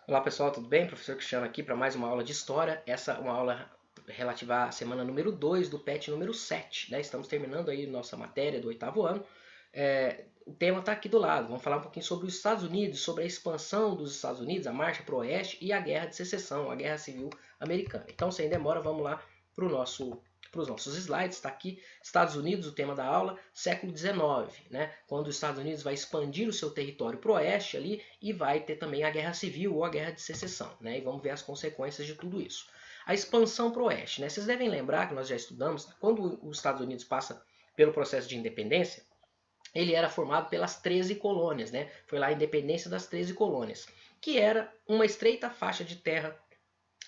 Olá pessoal, tudo bem? Professor Cristiano aqui para mais uma aula de História. Essa é uma aula relativa à semana número 2 do PET número 7, né? Estamos terminando aí nossa matéria do oitavo ano. O tema está aqui do lado. Vamos falar um pouquinho sobre os Estados Unidos, sobre a expansão dos Estados Unidos, a marcha para o oeste e a Guerra de Secessão, a Guerra Civil Americana. Então, sem demora, vamos lá para os nossos slides. Está aqui, Estados Unidos, o tema da aula, século XIX, né? Quando os Estados Unidos vai expandir o seu território para o oeste ali e vai ter também a Guerra Civil ou a Guerra de Secessão, né? E vamos ver as consequências de tudo isso. A expansão para o oeste, né? Vocês devem lembrar que nós já estudamos, quando os Estados Unidos passa pelo processo de independência, ele era formado pelas 13 colônias, né? Foi lá a independência das 13 colônias, que era uma estreita faixa de terra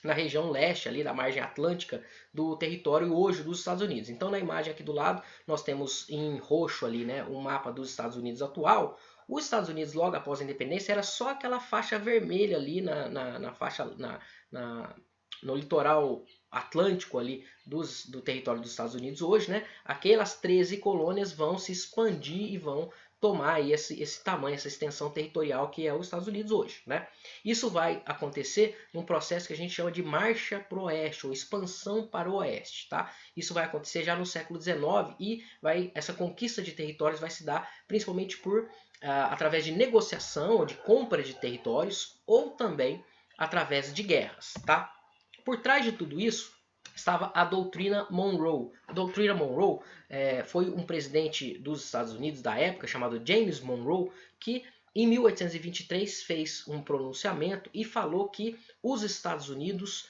na região leste, ali da margem atlântica do território hoje dos Estados Unidos. Então, na imagem aqui do lado, nós temos em roxo ali, né, um mapa dos Estados Unidos atual. Os Estados Unidos, logo após a independência, era só aquela faixa vermelha ali no litoral atlântico ali do território dos Estados Unidos hoje, né? Aquelas 13 colônias vão se expandir e vão tomar aí esse tamanho, essa extensão territorial que é os Estados Unidos hoje, né? Isso vai acontecer num processo que a gente chama de marcha para o oeste, ou expansão para o oeste, tá? Isso vai acontecer já no século XIX e essa conquista de territórios vai se dar principalmente através de negociação ou de compra de territórios ou também através de guerras, tá? Por trás de tudo isso estava a doutrina Monroe. A doutrina Monroe foi um presidente dos Estados Unidos da época, chamado James Monroe, que em 1823 fez um pronunciamento e falou que os Estados Unidos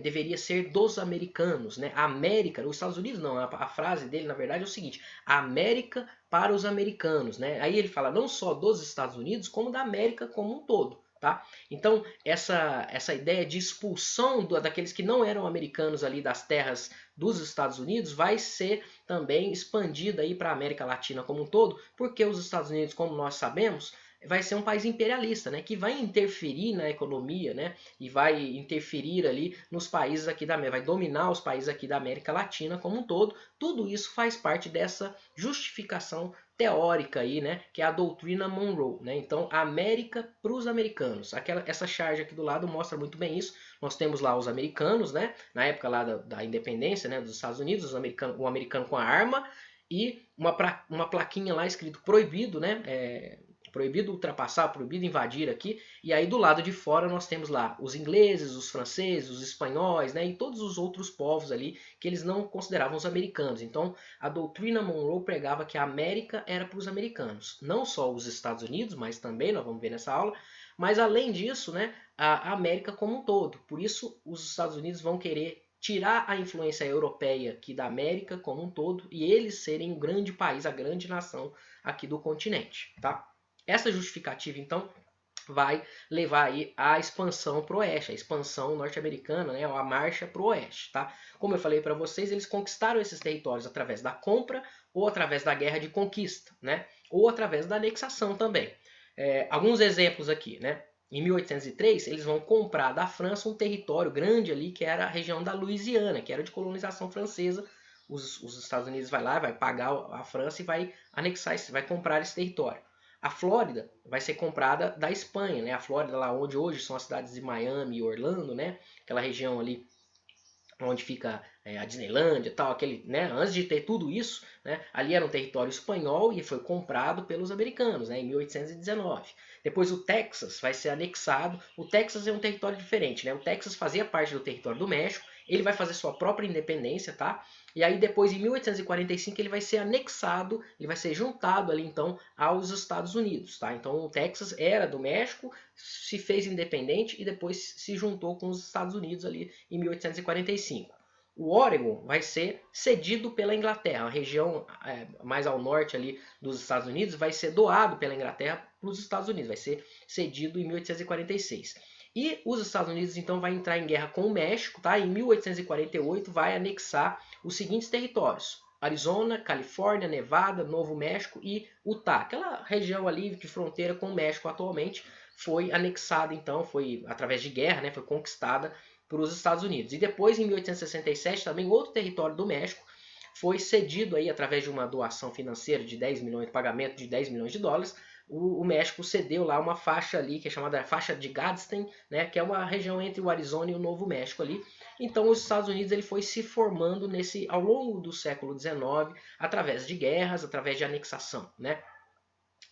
deveria ser dos americanos, né? A América, os Estados Unidos não, a frase dele na verdade é o seguinte: a América para os americanos, né? Aí ele fala não só dos Estados Unidos, como da América como um todo. Tá? Então, essa ideia de expulsão daqueles que não eram americanos ali das terras dos Estados Unidos vai ser também expandida para a América Latina como um todo, porque os Estados Unidos, como nós sabemos, vai ser um país imperialista, né, que vai interferir na economia, né, e vai interferir ali nos países aqui da América, vai dominar os países aqui da América Latina como um todo. Tudo isso faz parte dessa justificação teórica aí, né, que é a doutrina Monroe, né? Então, a América para os americanos. Essa charge aqui do lado mostra muito bem isso. Nós temos lá os americanos, né, na época lá da independência, né, dos Estados Unidos, o americano com a arma e uma plaquinha lá escrito proibido, né, proibido ultrapassar, proibido invadir aqui. E aí do lado de fora nós temos lá os ingleses, os franceses, os espanhóis, né, e todos os outros povos ali que eles não consideravam os americanos. Então a doutrina Monroe pregava que a América era para os americanos, não só os Estados Unidos, mas também, nós vamos ver nessa aula, mas além disso, né, a América como um todo. Por isso os Estados Unidos vão querer tirar a influência europeia aqui da América como um todo e eles serem um grande país, a grande nação aqui do continente, tá? Essa justificativa, então, vai levar aí à expansão para o oeste, a expansão norte-americana, né, a marcha para o oeste. Tá? Como eu falei para vocês, eles conquistaram esses territórios através da compra ou através da guerra de conquista, né, ou através da anexação também. Alguns exemplos aqui. Né? Em 1803, eles vão comprar da França um território grande ali, que era a região da Louisiana, que era de colonização francesa. Os Estados Unidos vai lá, vai pagar a França e vai anexar, vai comprar esse território. A Flórida vai ser comprada da Espanha, né? A Flórida lá onde hoje são as cidades de Miami e Orlando, né? Aquela região ali onde fica a Disneylândia e tal, né? Antes de ter tudo isso, né? Ali era um território espanhol e foi comprado pelos americanos, né? Em 1819. Depois o Texas vai ser anexado. O Texas é um território diferente, né? O Texas fazia parte do território do México. Ele vai fazer sua própria independência, tá? E aí depois, em 1845, ele vai ser anexado, ele vai ser juntado ali então aos Estados Unidos, tá? Então o Texas era do México, se fez independente e depois se juntou com os Estados Unidos ali em 1845. O Oregon vai ser cedido pela Inglaterra, a região mais ao norte ali dos Estados Unidos vai ser doado pela Inglaterra para os Estados Unidos, vai ser cedido em 1846. E os Estados Unidos então vai entrar em guerra com o México, tá? Em 1848 vai anexar os seguintes territórios: Arizona, Califórnia, Nevada, Novo México e Utah. Aquela região ali de fronteira com o México atualmente foi anexada então, foi através de guerra, né? Foi conquistada para os Estados Unidos. E depois, em 1867, também outro território do México foi cedido aí através de uma doação financeira de 10 milhões, pagamento de 10 milhões de dólares o México cedeu lá uma faixa ali, que é chamada faixa de Gadsden, né, que é uma região entre o Arizona e o Novo México ali. Então os Estados Unidos ele foi se formando ao longo do século XIX, através de guerras, através de anexação, né?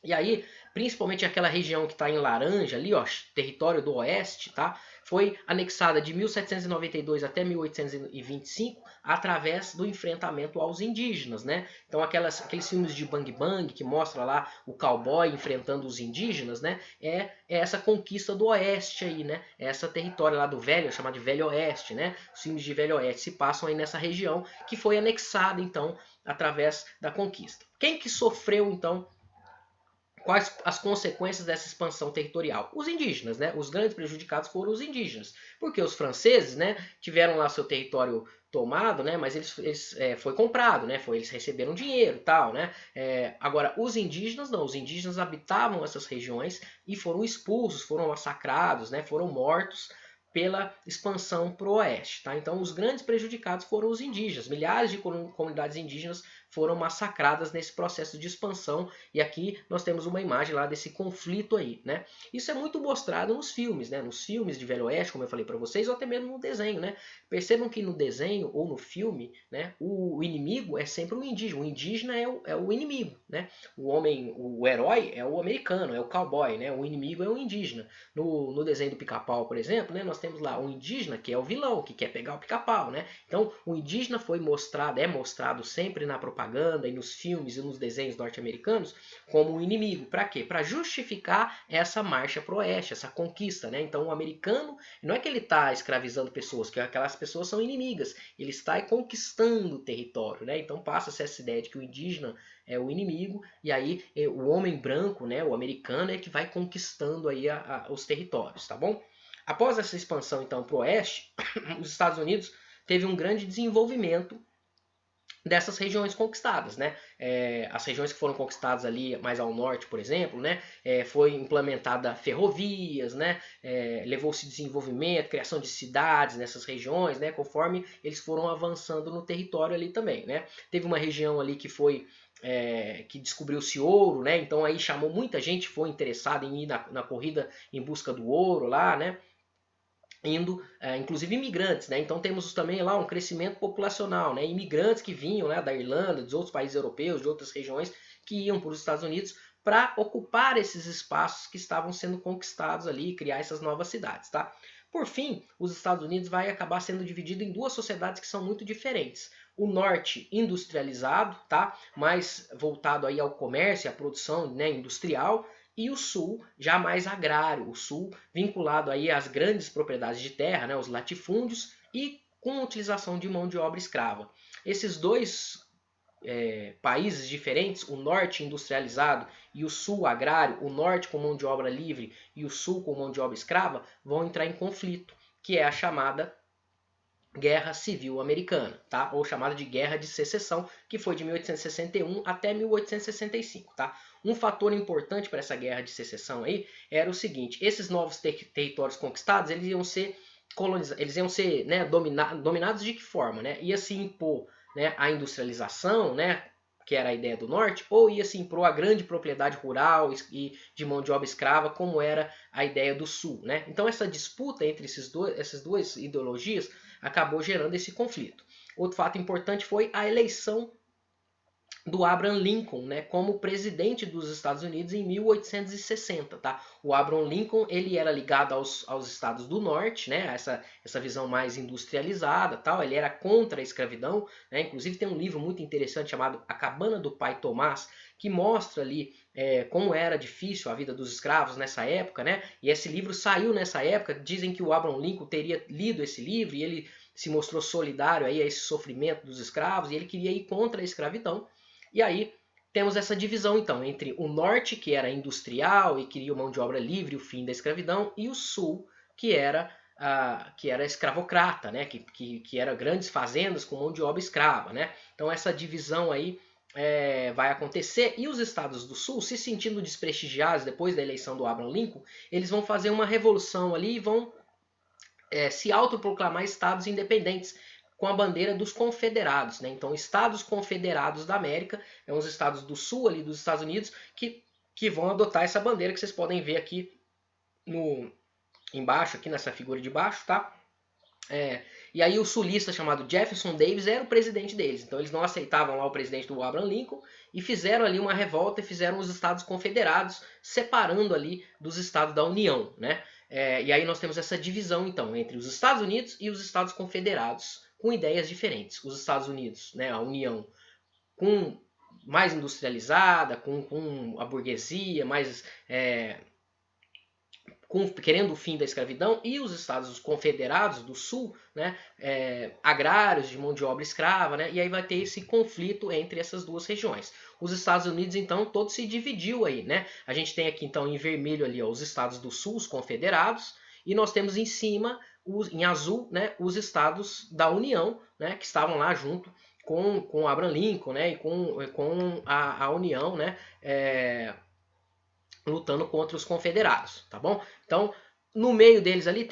E aí, principalmente aquela região que está em laranja ali, ó, território do oeste, tá? Foi anexada de 1792 até 1825 através do enfrentamento aos indígenas, né? Então aqueles filmes de Bang Bang que mostra lá o cowboy enfrentando os indígenas, né? É essa conquista do oeste aí, né? É essa território lá do velho, chamado de Velho Oeste, né? Os filmes de Velho Oeste se passam aí nessa região que foi anexada então através da conquista. Quem que sofreu então? Quais as consequências dessa expansão territorial? Os indígenas, né? Os grandes prejudicados foram os indígenas, porque os franceses, né, tiveram lá seu território tomado, né, mas foi comprado, né, eles receberam dinheiro e tal, né. Agora os indígenas não, os indígenas habitavam essas regiões e foram expulsos, foram massacrados, né, foram mortos pela expansão para o oeste, tá? Então os grandes prejudicados foram os indígenas, milhares de comunidades indígenas foram massacradas nesse processo de expansão, e aqui nós temos uma imagem lá desse conflito aí, né? Isso é muito mostrado nos filmes, né? Nos filmes de Velho Oeste, como eu falei para vocês, ou até mesmo no desenho, né? Percebam que no desenho ou no filme, né, o inimigo é sempre o indígena é o inimigo, né? O homem, o herói é o americano, é o cowboy, né? O inimigo é o indígena. No desenho do Pica-Pau, por exemplo, né, nós temos lá o indígena que é o vilão, que quer pegar o Pica-Pau, né? Então o indígena foi mostrado, é mostrado sempre na propaganda e nos filmes e nos desenhos norte-americanos como um inimigo. Para quê? Para justificar essa marcha para o oeste, essa conquista, né? Então o americano, não é que ele está escravizando pessoas, que aquelas pessoas são inimigas, ele está conquistando o território, né? Então passa-se essa ideia de que o indígena é o inimigo e aí o homem branco, né, o americano, é que vai conquistando aí os territórios, tá bom? Após essa expansão então para o oeste, os Estados Unidos teve um grande desenvolvimento dessas regiões conquistadas, né? As regiões que foram conquistadas ali mais ao norte, por exemplo, né? Foi implementada ferrovias, né? Levou-se desenvolvimento, criação de cidades nessas regiões, né? Conforme eles foram avançando no território ali também, né? Teve uma região ali que descobriu-se ouro, né? Então aí chamou muita gente, foi interessada em ir na corrida em busca do ouro lá, né? Indo, inclusive imigrantes, né? Então temos também lá um crescimento populacional, né? Imigrantes que vinham, né, da Irlanda, dos outros países europeus, de outras regiões, que iam para os Estados Unidos para ocupar esses espaços que estavam sendo conquistados ali e criar essas novas cidades, tá? Por fim, os Estados Unidos vai acabar sendo dividido em duas sociedades que são muito diferentes. O norte industrializado, tá? Mais voltado aí ao comércio e à produção, né, industrial, e o sul já mais agrário, o sul vinculado aí às grandes propriedades de terra, né, os latifúndios, e com utilização de mão de obra escrava. Esses dois países diferentes, o norte industrializado e o sul agrário, o norte com mão de obra livre e o sul com mão de obra escrava, vão entrar em conflito, que é a chamada Guerra Civil Americana, tá? Ou chamada de Guerra de Secessão, que foi de 1861 até 1865, tá? Um fator importante para essa Guerra de Secessão aí era o seguinte: esses novos territórios conquistados, eles iam ser eles iam ser, né, dominados de que forma, né? Ia se impor, né, a industrialização, né, que era a ideia do norte, ou ia se impor a grande propriedade rural e de mão de obra escrava, como era a ideia do sul, né? Então essa disputa entre essas duas ideologias acabou gerando esse conflito. Outro fato importante foi a eleição do Abraham Lincoln, né, como presidente dos Estados Unidos em 1860, tá? O Abraham Lincoln ele era ligado aos estados do norte, né, essa visão mais industrializada, tal. Ele era contra a escravidão, né? Inclusive tem um livro muito interessante chamado A Cabana do Pai Tomás, que mostra ali como era difícil a vida dos escravos nessa época, né? E esse livro saiu nessa época. Dizem que o Abraham Lincoln teria lido esse livro e ele se mostrou solidário aí a esse sofrimento dos escravos e ele queria ir contra a escravidão. E aí temos essa divisão então entre o norte, que era industrial e queria mão de obra livre, o fim da escravidão, e o sul, que era escravocrata, né? que era grandes fazendas com mão de obra escrava, né? Então essa divisão aí vai acontecer, e os estados do sul, se sentindo desprestigiados depois da eleição do Abraham Lincoln, eles vão fazer uma revolução ali e vão se autoproclamar estados independentes com a bandeira dos confederados, né? Então, Estados Confederados da América, os estados do sul ali dos Estados Unidos, que que vão adotar essa bandeira que vocês podem ver aqui embaixo, aqui nessa figura de baixo, tá? E aí o sulista chamado Jefferson Davis era o presidente deles. Então eles não aceitavam lá o presidente do Abraham Lincoln e fizeram ali uma revolta e fizeram os Estados Confederados, separando ali dos Estados da União, né? E aí nós temos essa divisão então entre os Estados Unidos e os Estados Confederados, com ideias diferentes. Os Estados Unidos, né, a União, com mais industrializada, com a burguesia, mais querendo o fim da escravidão, e os Estados Confederados do Sul, né, agrários de mão de obra escrava, né, e aí vai ter esse conflito entre essas duas regiões. Os Estados Unidos, então, todo se dividiu aí, né? A gente tem aqui, então, em vermelho ali, ó, os Estados do Sul, os Confederados, e nós temos em cima, em azul, né, os Estados da União, né, que estavam lá junto com Abraham Lincoln, né, e com a União, né, lutando contra os confederados, tá bom? Então, no meio deles ali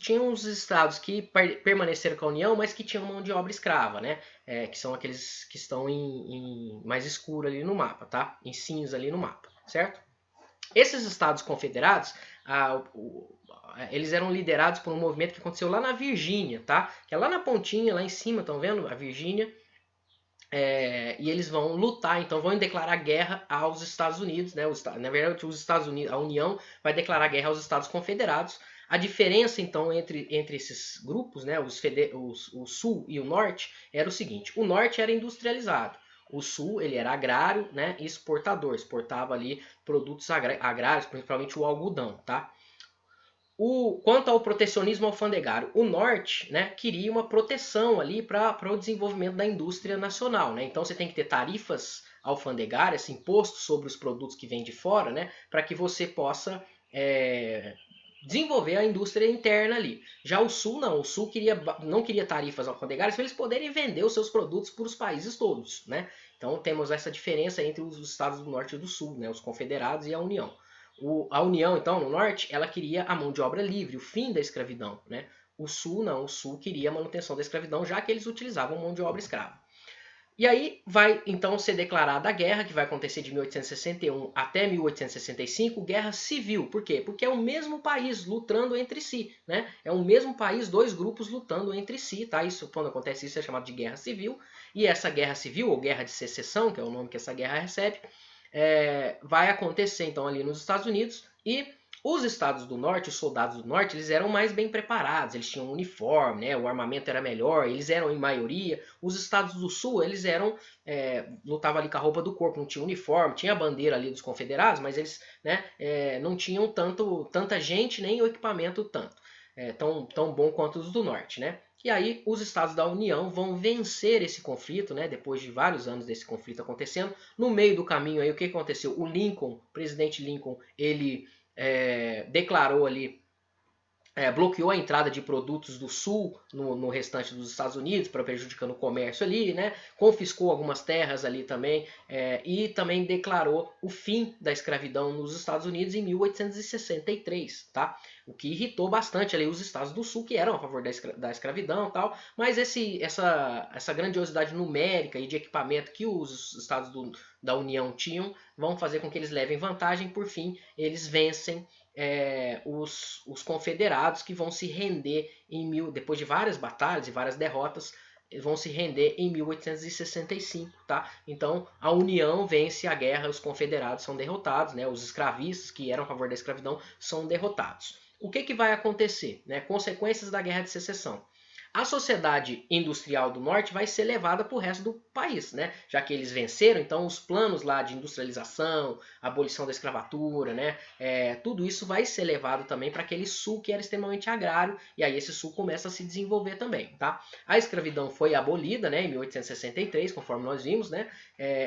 tinham os estados que permaneceram com a União, mas que tinham mão de obra escrava, né? Que são aqueles que estão em mais escuro ali no mapa, tá? Em cinza ali no mapa, certo? Esses estados confederados, eles eram liderados por um movimento que aconteceu lá na Virgínia, tá? Que é lá na pontinha, lá em cima, estão vendo? A Virgínia. E eles vão lutar, então vão declarar guerra aos Estados Unidos, né? Na verdade, os Estados Unidos, a União vai declarar guerra aos Estados Confederados. A diferença, então, entre esses grupos, né, o Sul e o Norte, era o seguinte: o Norte era industrializado, o Sul ele era agrário, né, e exportador, exportava ali produtos agrários, principalmente o algodão, tá? Quanto ao protecionismo alfandegário, o Norte, né, queria uma proteção ali para o desenvolvimento da indústria nacional, né? Então você tem que ter tarifas alfandegárias, impostos sobre os produtos que vêm de fora, né, para que você possa desenvolver a indústria interna ali. Já o Sul não, o Sul não queria tarifas alfandegárias para eles poderem vender os seus produtos para os países todos, né? Então temos essa diferença entre os estados do Norte e do Sul, né, os confederados e a União. A União, então, no Norte, ela queria a mão de obra livre, o fim da escravidão, né? O Sul não, o Sul queria a manutenção da escravidão, já que eles utilizavam mão de obra escrava. E aí vai então ser declarada a guerra, que vai acontecer de 1861 até 1865, guerra civil. Por quê? Porque é o mesmo país lutando entre si, né? É o mesmo país, dois grupos lutando entre si, tá? Isso, quando acontece isso, é chamado de guerra civil. E essa guerra civil, ou guerra de secessão, que é o nome que essa guerra recebe, vai acontecer então ali nos Estados Unidos, e os estados do norte, os soldados do norte, eles eram mais bem preparados, eles tinham um uniforme, né, o armamento era melhor, eles eram em maioria. Os estados do sul, eles lutavam ali com a roupa do corpo, não tinha uniforme, tinha a bandeira ali dos confederados, mas eles, né, não tinham tanta gente nem o equipamento tão bom quanto os do norte, né? E aí os estados da União vão vencer esse conflito, né? Depois de vários anos desse conflito acontecendo. No meio do caminho aí, o que aconteceu? O presidente Lincoln, ele declarou ali, bloqueou a entrada de produtos do Sul no restante dos Estados Unidos, para prejudicando o comércio ali, né? Confiscou algumas terras ali também, e também declarou o fim da escravidão nos Estados Unidos em 1863, tá? O que irritou bastante ali os estados do Sul, que eram a favor da escravidão e tal, mas essa grandiosidade numérica e de equipamento que os estados da União tinham vão fazer com que eles levem vantagem. Por fim, eles vencem os confederados, que vão se render depois de várias batalhas e várias derrotas, vão se render em 1865, tá? Então a União vence a guerra, os confederados são derrotados, né? Os escravistas que eram a favor da escravidão são derrotados. O que vai acontecer, né? Consequências da Guerra de Secessão. A sociedade industrial do norte vai ser levada para o resto do país, né? Já que eles venceram, então os planos lá de industrialização, abolição da escravatura, né? Tudo isso vai ser levado também para aquele sul que era extremamente agrário, e aí esse sul começa a se desenvolver também, tá? A escravidão foi abolida, né, em 1863, conforme nós vimos, né?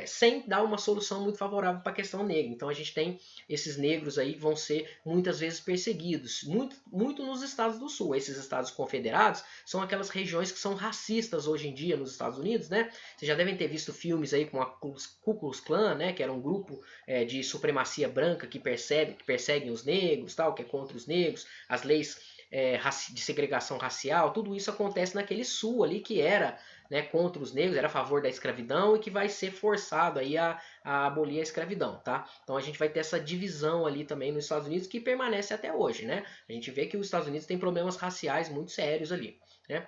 Sem dar uma solução muito favorável para a questão negra. Então a gente tem esses negros aí que vão ser muitas vezes perseguidos, muito nos estados do sul. Esses estados confederados são aquelas regiões que são racistas hoje em dia nos Estados Unidos, né? Vocês já devem ter visto filmes aí com a Ku Klux Klan, né? Que era um grupo de supremacia branca que perseguem os negros, tal, que é contra os negros, as leis de segregação racial, tudo isso acontece naquele sul ali que era, né, contra os negros, era a favor da escravidão e que vai ser forçado aí a abolir a escravidão, tá? Então a gente vai ter essa divisão ali também nos Estados Unidos que permanece até hoje, né? A gente vê que os Estados Unidos tem problemas raciais muito sérios ali, né?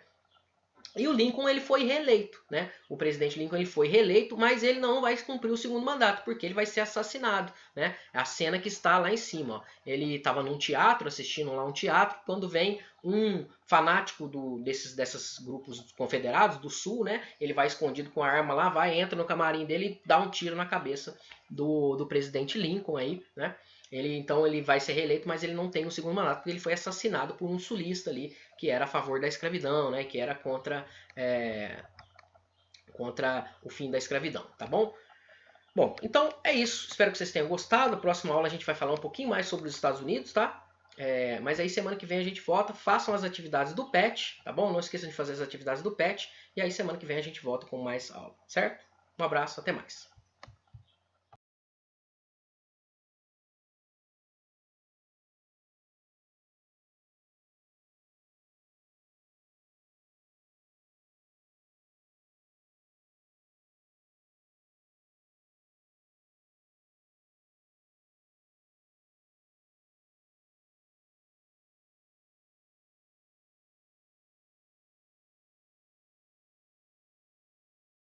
E o Lincoln ele foi reeleito, né? O presidente Lincoln ele foi reeleito, mas ele não vai cumprir o segundo mandato porque ele vai ser assassinado, né? A cena que está lá em cima, ó. Ele estava num teatro assistindo lá um teatro quando vem um fanático desses grupos confederados do Sul, né? Ele vai escondido com a arma lá, entra no camarim dele e dá um tiro na cabeça do presidente Lincoln aí, né? Então ele vai ser reeleito, mas ele não tem o segundo mandato porque ele foi assassinado por um sulista ali que era a favor da escravidão, né? Que era contra o fim da escravidão, tá bom? Bom, então é isso. Espero que vocês tenham gostado. Na próxima aula a gente vai falar um pouquinho mais sobre os Estados Unidos, tá? Mas aí semana que vem a gente volta. Façam as atividades do PET, tá bom? Não esqueçam de fazer as atividades do PET. E aí semana que vem a gente volta com mais aula, certo? Um abraço, até mais.